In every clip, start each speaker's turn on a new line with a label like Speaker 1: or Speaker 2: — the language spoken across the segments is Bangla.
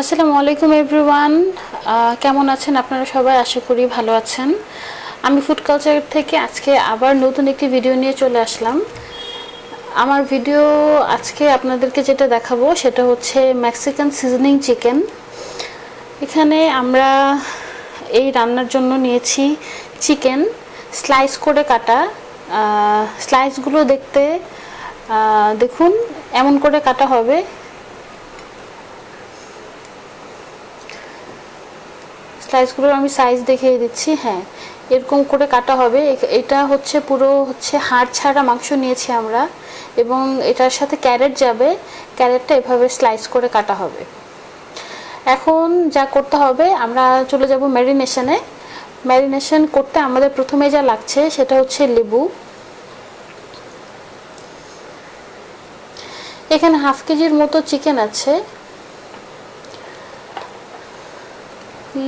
Speaker 1: আসসালামু আলাইকুম এভরিওয়ান। কেমন আছেন আপনারা সবাই? আশা করি ভালো আছেন। আমি ফুড কালচার থেকে আজকে আবার নতুন একটি ভিডিও নিয়ে চলে আসলাম। আমার ভিডিও আজকে আপনাদেরকে যেটা দেখাবো সেটা হচ্ছে মেক্সিকান সিজনিং চিকেন। এখানে আমরা এই রান্নার জন্য নিয়েছি চিকেন স্লাইস করে কাটা। স্লাইসগুলো দেখতে দেখুন এমন করে কাটা হবে। স্লাইসগুলোর আমি সাইজ দেখিয়ে দিচ্ছি। হ্যাঁ, এরকম করে কাটা হবে। এটা হচ্ছে পুরো হাড় ছাড়া মাংস নিয়েছি আমরা, এবং এটার সাথে ক্যারেট যাবে। ক্যারেটটা এভাবে স্লাইস করে কাটা হবে। এখন যা করতে হবে, আমরা চলে যাব ম্যারিনেশনে। ম্যারিনেশন করতে আমাদের প্রথমে যা লাগছে সেটা হচ্ছে লেবু। এখানে হাফ কেজির মতো চিকেন আছে।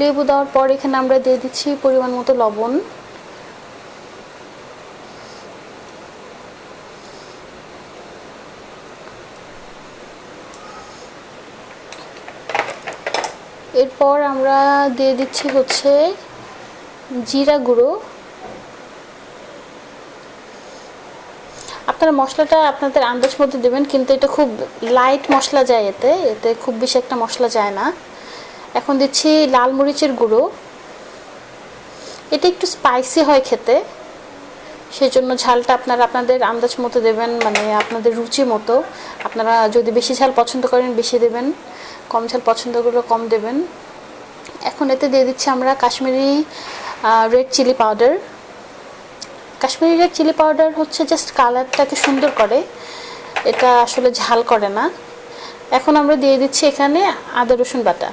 Speaker 1: লেবু দেওয়ার পর এখানে আমরা দিয়ে দিচ্ছি পরিমাণ মতো লবণ। এরপর আমরা দিয়ে দিচ্ছি জিরা গুঁড়ো। আপনারা মশলাটা আপনাদের আন্দাজ মতো দেবেন, কিন্তু এটা খুব লাইট মশলা যায়, এতে খুব বেশি একটা মশলা যায় না। এখন দিচ্ছি লাল মরিচের গুঁড়ো। এটা একটু স্পাইসি হয় খেতে, সেজন্য ঝালটা আপনারা আপনাদের আন্দাজ মতো দেবেন, মানে আপনাদের রুচি মতো। আপনারা যদি বেশি ঝাল পছন্দ করেন বেশি দেবেন, কম ঝাল পছন্দ করলে কম দেবেন। এখন এতে দিয়ে দিচ্ছি আমরা Kashmiri red chilli powder. Kashmiri red chilli powder হচ্ছে জাস্ট কালারটাকে সুন্দর করে, এটা আসলে ঝাল করে না। এখন আমরা দিয়ে দিচ্ছি এখানে আদা রসুন বাটা।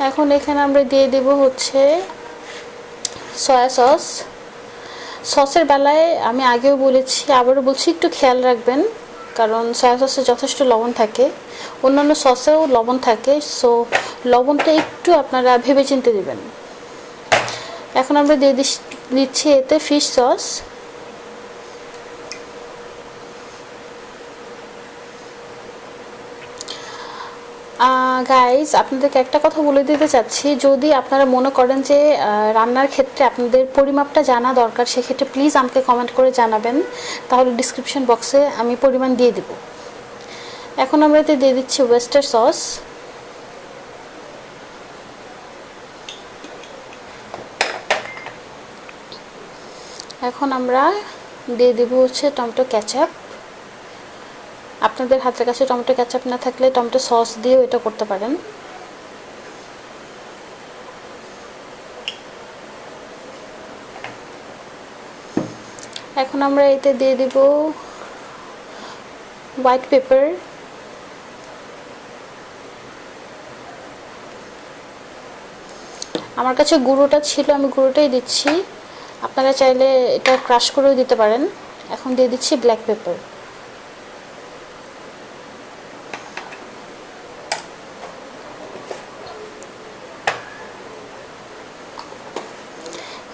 Speaker 1: এখন এখানে আমরা দিয়ে দেব সয়া সস। সসের বেলায় আমি আগেও বলেছি, আবারও বলছি, একটু খেয়াল রাখবেন, কারণ সয়া সসে যথেষ্ট লবণ থাকে, অন্যান্য সসেও লবণ থাকে। সো লবণটা একটু আপনারা ভেবেচিন্তে দেবেন। এখন আমরা দিয়ে দিচ্ছি এতে ফিশ সস। গাইজ, আপনাদেরকে একটা কথা বলে দিতে চাচ্ছি, যদি আপনারা মনে করেন যে রান্নার ক্ষেত্রে আপনাদের পরিমাপটা জানা দরকার, সেক্ষেত্রে প্লিজ আমাকে কমেন্ট করে জানাবেন, তাহলে ডিসক্রিপশন বক্সে আমি পরিমাণ দিয়ে দেব। এখন আমরা এতে দিয়ে দিচ্ছি ওয়েস্টার সস। এখন আমরা দিয়ে দেব টমেটো ক্যাচাপ। আপনাদের হাতের কাছে টমেটো ক্যাচাপ না থাকলে টমেটো সস দিয়েও এটা করতে পারেন। এখন আমরা এতে দিয়ে দেব হোয়াইট পেপার। আমার কাছে গুঁড়োটা ছিল, আমি গুঁড়োটাই দিচ্ছি, আপনারা চাইলে এটা ক্রাশ করেও দিতে পারেন। এখন দিয়ে দিচ্ছি ব্ল্যাক পেপার।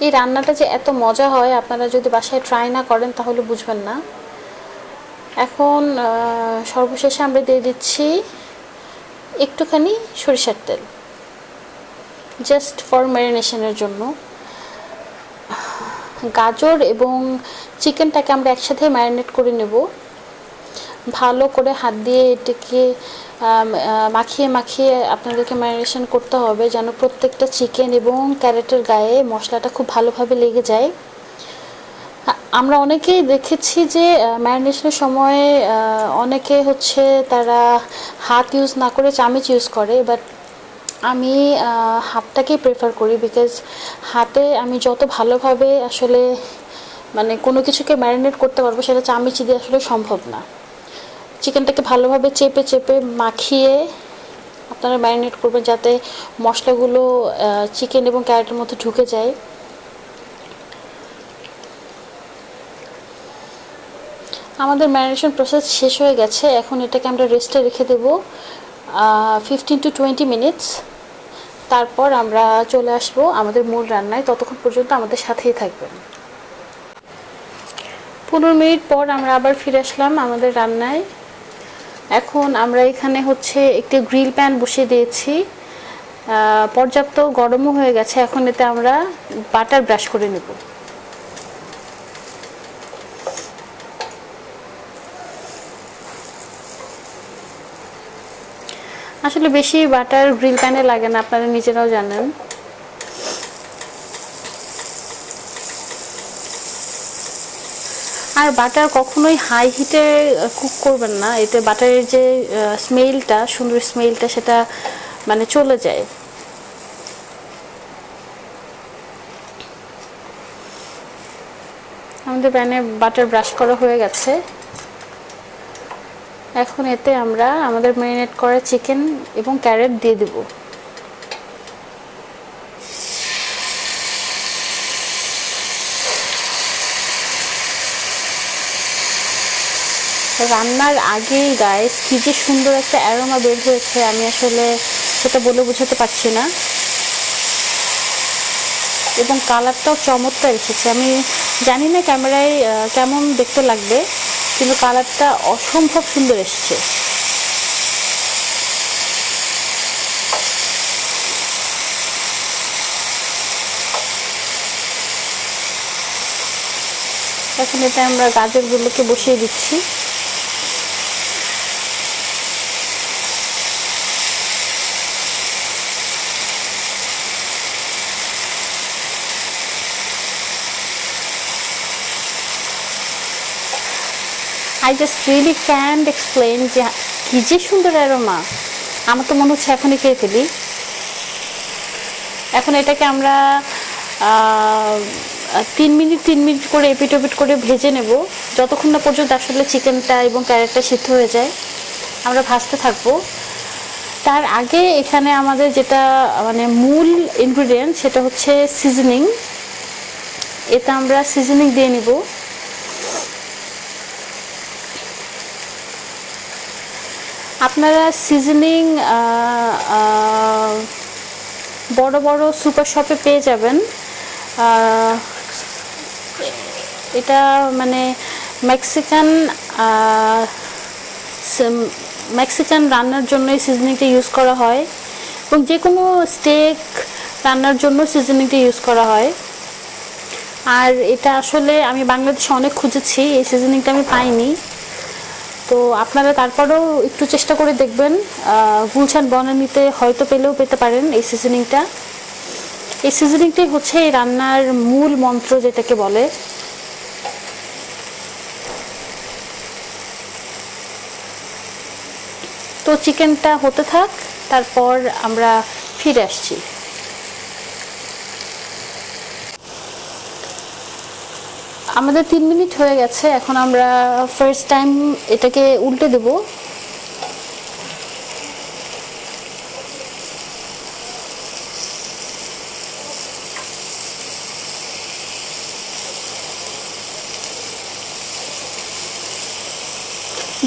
Speaker 1: এই রান্নাটা যে এত মজা হয়, আপনারা যদি বাসায় ট্রাই না করেন তাহলে বুঝবেন না। এখন সর্বশেষে আমরা দিয়ে দিচ্ছি একটুখানি সরিষার তেল, জাস্ট ফর ম্যারিনেশনের জন্য। গাজর এবং চিকেনটাকে আমরা একসাথে ম্যারিনেট করে নেব। ভালো করে হাত দিয়ে এটাকে মাখিয়ে মাখিয়ে আপনাদেরকে ম্যারিনেশন করতে হবে, যেন প্রত্যেকটা চিকেন এবং ক্যারেটের গায়ে মশলাটা খুব ভালোভাবে লেগে যায়। আমরা অনেকেই দেখেছি যে ম্যারিনেশনের সময় অনেকে তারা হাত ইউজ না করে চামচ ইউজ করে, বাট আমি হাতটাকেই প্রেফার করি, বিকজ হাতে আমি যত ভালোভাবে আসলে মানে কোনো কিছুকে ম্যারিনেট করতে পারবো, সেটা চামচ দিয়ে আসলে সম্ভব না। চিকেনটাকে ভালোভাবে চেপে চেপে মাখিয়ে আপনারা ম্যারিনেট করবেন, যাতে মশলাগুলো চিকেন এবং ক্যারেটের মধ্যে ঢুকে যায়। আমাদের ম্যারিনেশন প্রসেস শেষ হয়ে গেছে। এখন এটাকে আমরা রেস্টে রেখে দেব 15 to 20 মিনিটস। তারপর আমরা চলে আসবো আমাদের মূল রান্নায়। ততক্ষণ পর্যন্ত আমাদের সাথেই থাকবেন। 15 মিনিট পর আমরা আবার ফিরে আসলাম আমাদের রান্নায়। এখন আমরা এখানে হচ্ছে একটি গ্রিল প্যান বসিয়ে দিয়েছি, পর্যাপ্ত গরমও হয়ে গেছে। এখন এতে আমরা বাটার ব্রাশ করে নেব। আসলে বেশি বাটার গ্রিল প্যানে লাগে না, আপনারা নিজেরাও জানেন। আর বাটার কখনোই হাই হিটে কুক করবেন না, এতে বাটারের যে স্মেলটা, সুন্দর স্মেলটা, সেটা মানে চলে যায়। আমাদের প্যানে বাটার ব্রাশ করা হয়ে গেছে। এখন এতে আমরা আমাদের ম্যারিনেট করা চিকেন এবং ক্যারট দিয়ে দেব। রান্নার আগেই গাইস কি যে সুন্দর একটা অ্যারোমা বের হয়েছে, আমি আসলে সেটা বলে বোঝাতে পারছি না। এবং কালারটাও চমৎকার এসেছে। আমি জানি না ক্যামেরায় কেমন দেখতে লাগবে, কিন্তু কালারটা অসম্ভব সুন্দর এসেছে। এখন এটা আমরা গাজরগুলোকে বসিয়ে দিচ্ছি। I just really can't explain যে কি যে সুন্দর অ্যারোমা। আমার তো মনে হচ্ছে এখনই খেয়ে ফেলি। এখন এটাকে আমরা 3 মিনিট করে এপিট ওপিট করে ভেজে নেব, যতক্ষণ না পর্যন্ত আসলে চিকেনটা এবং ক্যারেটটা সিদ্ধ হয়ে যায় আমরা ভাজতে থাকবো। তার আগে এখানে আমাদের যেটা মানে মূল ইনগ্রিডিয়েন্ট, সেটা হচ্ছে সিজনিং। এতে আমরা সিজনিং দিয়ে নিব। আপনারা সিজনিং বড় বড় সুপার শপে পেয়ে যাবেন। এটা মানে মেক্সিকান রান্নার জন্য এই সিজনিংটা ইউজ করা হয়, এবং যে কোনো স্টেক রান্নার জন্য সিজনিংটা ইউজ করা হয়। আর এটা আসলে আমি বাংলাদেশে অনেক খুঁজেছি, এই সিজনিংটা আমি পাইনি। তো আপনারা তারপরেও একটু চেষ্টা করে দেখবেন, গুলশান বনানীতে হয়তো পেলেও পেতে পারেন এই সিজনিংটা। এই সিজনিংটাই হচ্ছে এই রান্নার মূল মন্ত্র যেটাকে বলে। তো চিকেনটা হতে থাক, তারপর আমরা ফিরে আসছি। আমাদের 3 মিনিট হয়ে গেছে। এখন আমরা ফার্স্ট টাইম এটাকে উল্টে দেব।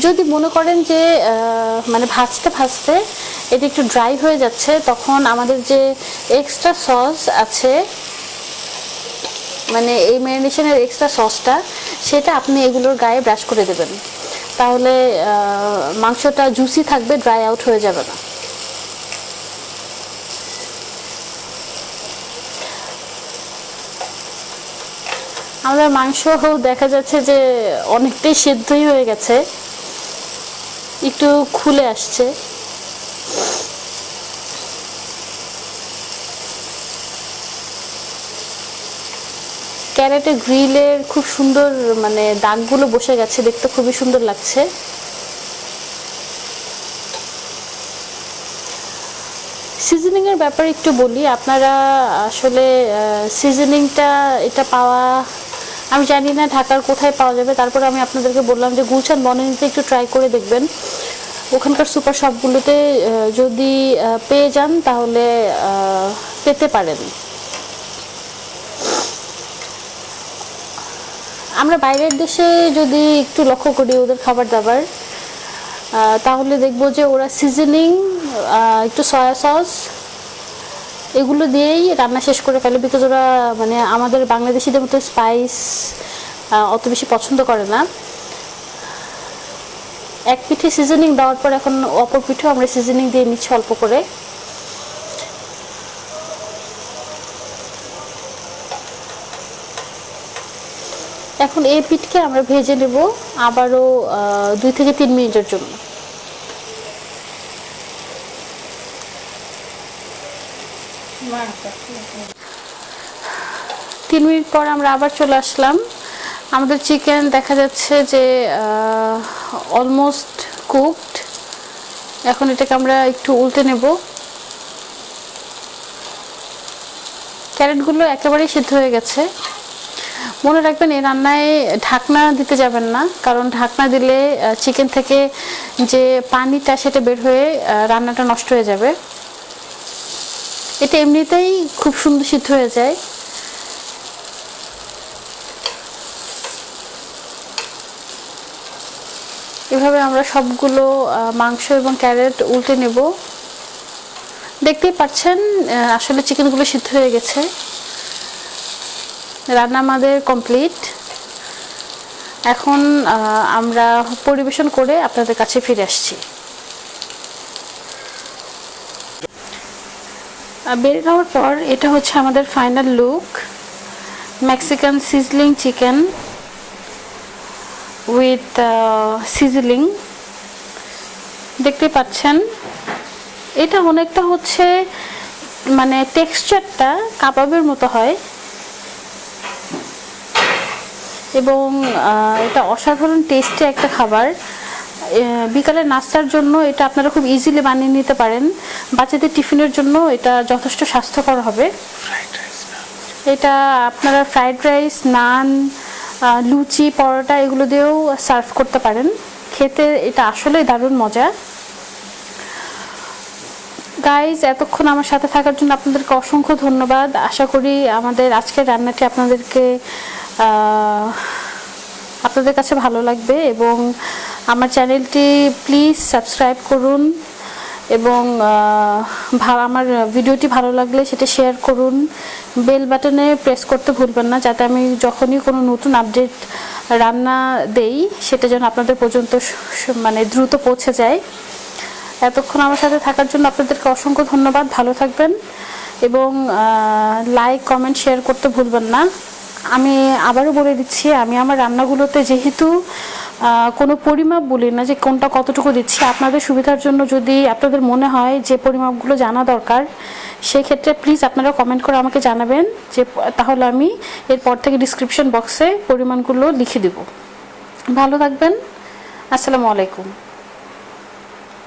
Speaker 1: যদি মনে করেন যে মানে ভাজতে ভাজতে এটা একটু ড্রাই হয়ে যাচ্ছে, তখন আমাদের যে এক্সট্রা সস আছে, মানে এই ম্যারিনেশনের এক্সট্রা সসটা, সেটা আপনি এগুলোর গায়ে ব্রাশ করে দেবেন। তাহলে মাংসটা জুসি থাকবে, ড্রাই আউট হয়ে যাবে না। আমাদের মাংস দেখা যাচ্ছে যে অনেকটাই সেদ্ধই হয়ে গেছে, একটু খুলে আসছে। ক্যারেটে গ্রিলের খুব সুন্দর মানে দাগগুলো বসে গেছে, দেখতে খুবই সুন্দর লাগছে। সিজনিংয়ের ব্যাপারে একটু বলি। আপনারা আসলে সিজনিংটা এটা পাওয়া, আমি জানি না ঢাকার কোথায় পাওয়া যাবে, তারপরে আমি আপনাদেরকে বললাম যে গুলশান বনানীতে একটু ট্রাই করে দেখবেন। ওখানকার সুপার শপগুলোতে যদি পেয়ে যান তাহলে পেতে পারেন। আমরা বাইরের দেশে যদি একটু লক্ষ্য করি ওদের খাবার দাবার, তাহলে দেখবো যে ওরা সিজনিং, একটু সয়া সস, এগুলো দিয়েই রান্না শেষ করে ফেলে। বিকজ ওরা মানে আমাদের বাংলাদেশিদের মতো স্পাইস অত বেশি পছন্দ করে না। এক পিঠে সিজনিং দেওয়ার পর এখন অপর পিঠেও আমরা সিজনিং দিয়ে নিচ্ছি অল্প করে। এখন এই পিঠকে আমরা ভেজে নেব আবারও 2 থেকে 3 মিনিটের জন্য। তিন মিনিট পর আমরা আবার চলে আসলাম। আমাদের চিকেন দেখা যাচ্ছে যে অলমোস্ট কুকড। এখন এটাকে আমরা একটু উল্টে নেব। ক্যারেটগুলো একেবারেই সিদ্ধ হয়ে গেছে। মনে রাখবেন এই রান্নায় ঢাকনা দিতে যাবেন না, কারণ ঢাকনা দিলে চিকেন থেকে যে পানিটা সেটা বের হয়ে রান্নাটা নষ্ট হয়ে যাবে। এটা এমনিতেই খুব সুন্দর সিদ্ধ হয়ে যায়। এভাবে আমরা সবগুলো মাংস এবং ক্যারেট উল্টে নেব। দেখতেই পাচ্ছেন আসলে চিকেনগুলো সিদ্ধ হয়ে গেছে। রান্না আমাদের কমপ্লিট। এখন আমরা পরিবেশন করে আপনাদের কাছে ফিরে আসছি। বের হওয়ার পর এটা হচ্ছে আমাদের final look. Mexican sizzling chicken with sizzling. দেখতে পাচ্ছেন এটা অনেকটা হচ্ছে মানে টেক্সচারটা কাবাবের মতো হয় এবং এটা অসাধারণ টেস্টি একটা খাবার। বিকালের নাস্তার জন্য এটা আপনারা খুব ইজিলি বানিয়ে নিতে পারেন। বাচ্চাদের টিফিনের জন্য এটা যথেষ্ট স্বাস্থ্যকর হবে। এটা আপনারা ফ্রাইড রাইস, নান, লুচি, পরোটা এগুলো দিয়েও সার্ভ করতে পারেন। খেতে এটা আসলেই দারুণ মজা। গাইজ, এতক্ষণ আমার সাথে থাকার জন্য আপনাদেরকে অসংখ্য ধন্যবাদ। আশা করি আমাদের আজকের রান্নাটি আপনাদের কাছে ভালো লাগবে এবং আমার চ্যানেলটি প্লিজ সাবস্ক্রাইব করুন এবং আমার ভিডিওটি ভালো লাগলে সেটা শেয়ার করুন। বেল বাটনে প্রেস করতে ভুলবেন না, যাতে আমি যখনই কোনো নতুন আপডেট রান্না দেই সেটা যেন আপনাদের পর্যন্ত মানে দ্রুত পৌঁছে যায়। এতক্ষণ আমার সাথে থাকার জন্য আপনাদেরকে অসংখ্য ধন্যবাদ। ভালো থাকবেন এবং লাইক, কমেন্ট, শেয়ার করতে ভুলবেন না। আমি আবারও বলে দিচ্ছি, আমি আমার রান্নাগুলোতে যেহেতু কোনো পরিমাপ বলি না যে কোনটা কতটুকু দিচ্ছি, আপনাদের সুবিধার জন্য যদি আপনাদের মনে হয় যে পরিমাপগুলো জানা দরকার, সেক্ষেত্রে প্লিজ আপনারা কমেন্ট করে আমাকে জানাবেন, যে তাহলে আমি এরপর থেকে ডিসক্রিপশন বক্সে পরিমাণগুলো লিখে দেব। ভালো থাকবেন। আসসালামু আলাইকুম।